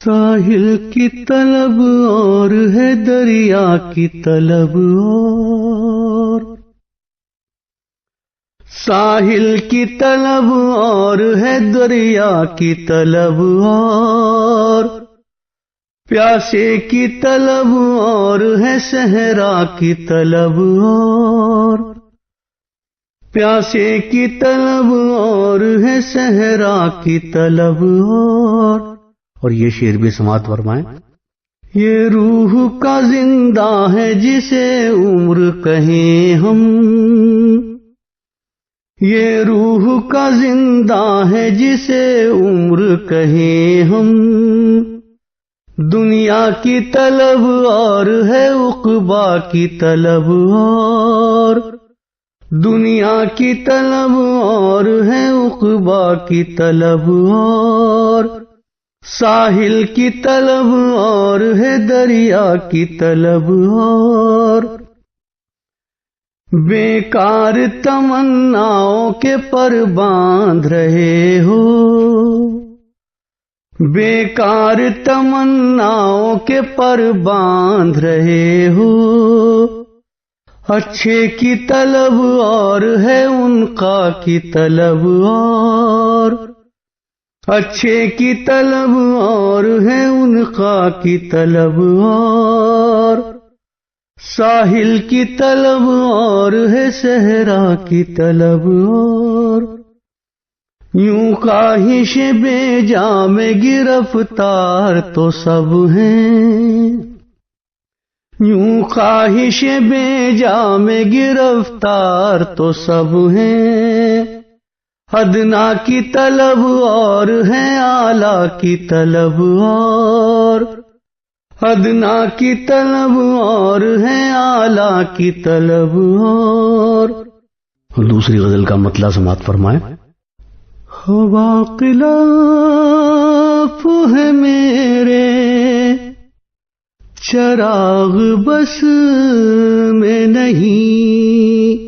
ساحل کی طلب اور ہے دریا کی طلب اور، ساحل کی طلب اور ہے دریا کی طلب اور، پیاسے کی طلب اور ہے صحرا کی طلب اور، پیاسے کی طلب اور ہے صحرا کی طلب اور یہ شعر بھی سماعت فرمائیں۔ یہ روح کا زندہ ہے جسے عمر کہیں ہم، یہ روح کا زندہ ہے جسے عمر کہیں ہم، دنیا کی طلب اور ہے عقبا کی طلب اور، دنیا کی طلب اور ہے عقبا کی طلب اور، ساحل کی طلب اور ہے دریا کی طلب اور، بیکار تمناؤں کے پر باندھ رہے ہو، بیکار تمناؤں کے پر باندھ رہے ہو، اچھے کی طلب اور ہے انقا کی طلب اور، اچھے کی طلب اور ہے انقا کی طلب اور، ساحل کی طلب اور ہے صحرا کی طلب اور، یوں خواہش بے جا میں گرفتار تو سب ہیں، یوں خواہش بے جا میں گرفتار تو سب ہیں، ادنا کی طلب اور ہے اعلیٰ کی طلب اور، ادنا کی طلب اور ہے اعلیٰ کی طلب اور دوسری غزل کا مطلع سماعت فرمائیں۔ ہوا خلاف ہے میرے چراغ بس میں نہیں،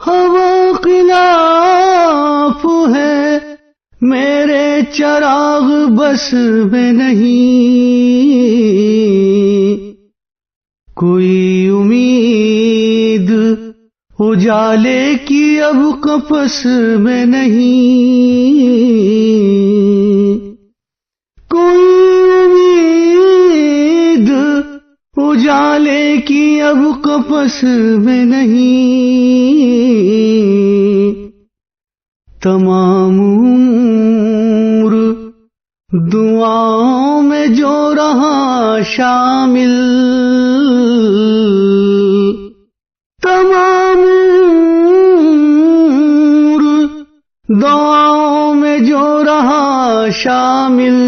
ہوا خلاف ہے میرے چراغ بس میں نہیں، کوئی امید اجالے کی اب قفس میں نہیں، کوئی امید اجالے کی اب قفس میں نہیں، تمام عمر دعاؤں میں جو رہا شامل، تمام عمر دعاؤں میں جو رہا شامل،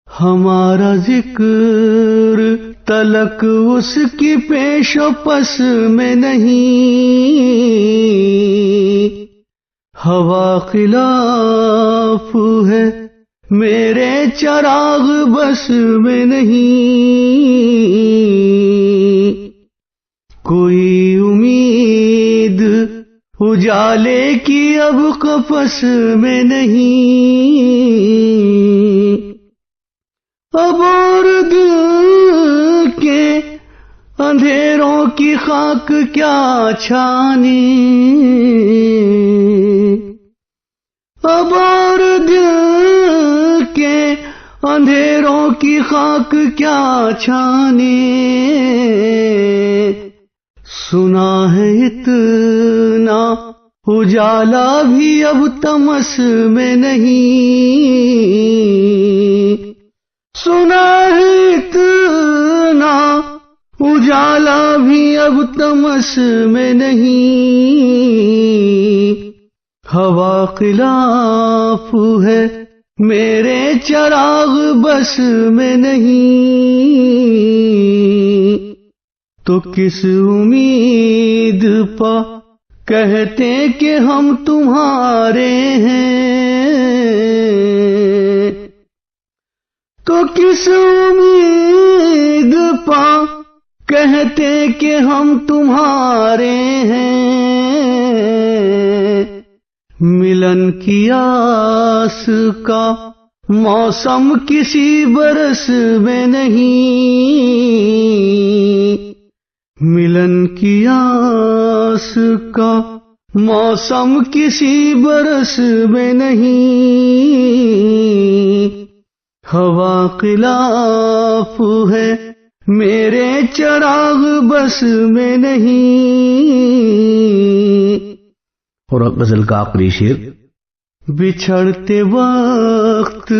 ہمارا ذکر تلک اس کی پیش و پس میں نہیں، ہوا خلاف ہے میرے چراغ بس میں نہیں، کوئی امید اجالے کی اب قفس میں نہیں، اب اور دل کے اندھیروں کی خاک کیا چھانی، اب اور دل کے اندھیروں کی خاک کیا چھانی، سنا ہے اتنا اجالا بھی اب تمس میں نہیں، سنا ہے اتنا اجالا بھی اب تمس میں نہیں، ہوا خلاف ہے میرے چراغ بس میں نہیں، تو کس امید پا کہتے کہ ہم تمہارے ہیں، تو کس امید پا کہتے کہ ہم تمہارے ہیں، ملن کی آس کا موسم کسی برس میں نہیں، ملن کی آس کا موسم کسی برس میں نہیں، ہوا خلاف ہے میرے چراغ بس میں نہیں۔ اور غزل کا آخری شعر، بچھڑتے وقت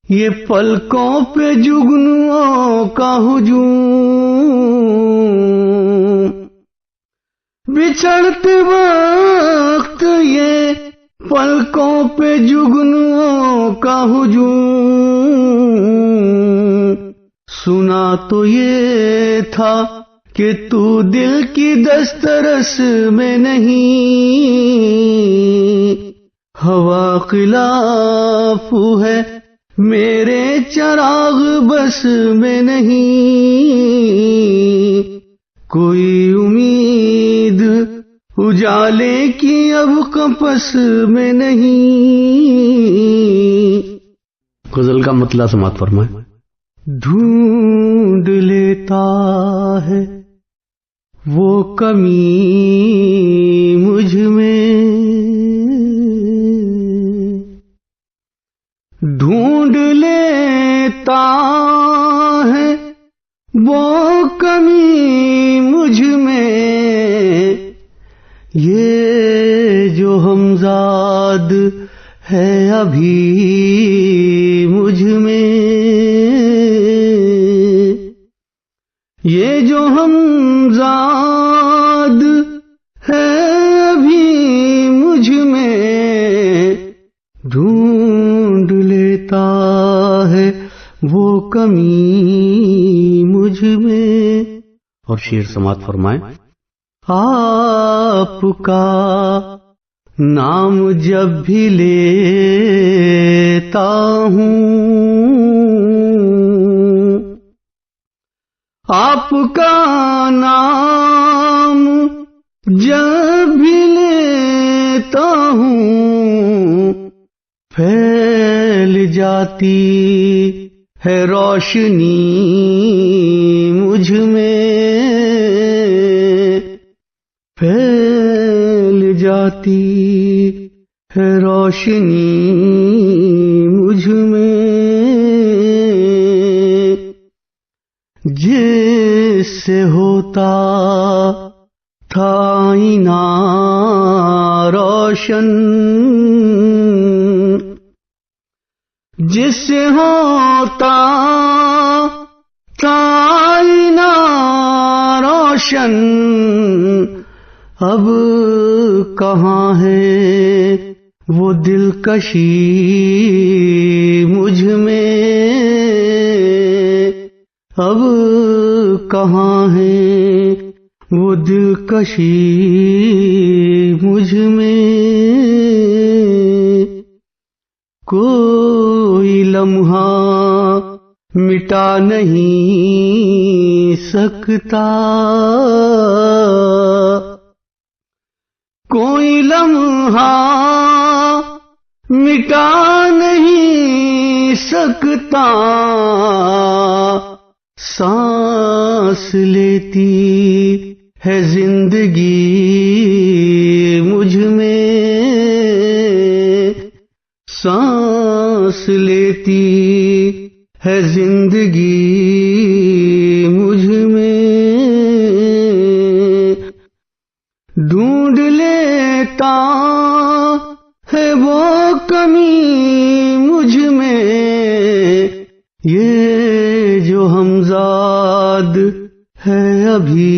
یہ پلکوں پہ جگنوں کا ہجوم، بچھڑتے وقت یہ پلکوں پہ جگنوں کا ہجوم، سنا تو یہ تھا کہ تو دل کی دسترس میں نہیں، ہوا خلاف ہے میرے چراغ بس میں نہیں، کوئی امید اجالے کی اب قفس میں نہیں۔ غزل کا مطلع سماعت فرمائیں۔ ڈھونڈ لیتا ہے وہ کمی مجھ میں، ڈھونڈ لیتا ہے وہ کمی مجھ میں، یہ جو ہمزاد ہے ابھی مجھ میں، یہ جو ہمزاد ہے ابھی مجھ میں، ڈھونڈ لیتا ہے وہ کمی مجھ میں۔ اور شعر سماعت فرمائیں۔ آپ کا نام جب بھی لیتا ہوں، آپ کا نام جب بھی لیتا ہوں، پھیل جاتی ہے روشنی مجھ میں، پھیل جاتی ہے روشنی مجھ میں، جس سے ہوتا تھا آئینہ روشن، جس سے ہوتا تھا آئینہ روشن، اب کہاں ہے وہ دلکشی مجھ میں، اب کہاں ہے وہ دلکشی مجھ میں، کوئی لمحہ مٹا نہیں سکتا، کوئی لمحہ مٹا نہیں سکتا، سانس لیتی ہے زندگی مجھ میں، سانس لیتی ہے زندگی مجھ میں، ڈھونڈ لیتا ہے وہ کمی مجھ میں، یہ جو ہمزاد ہے ابھی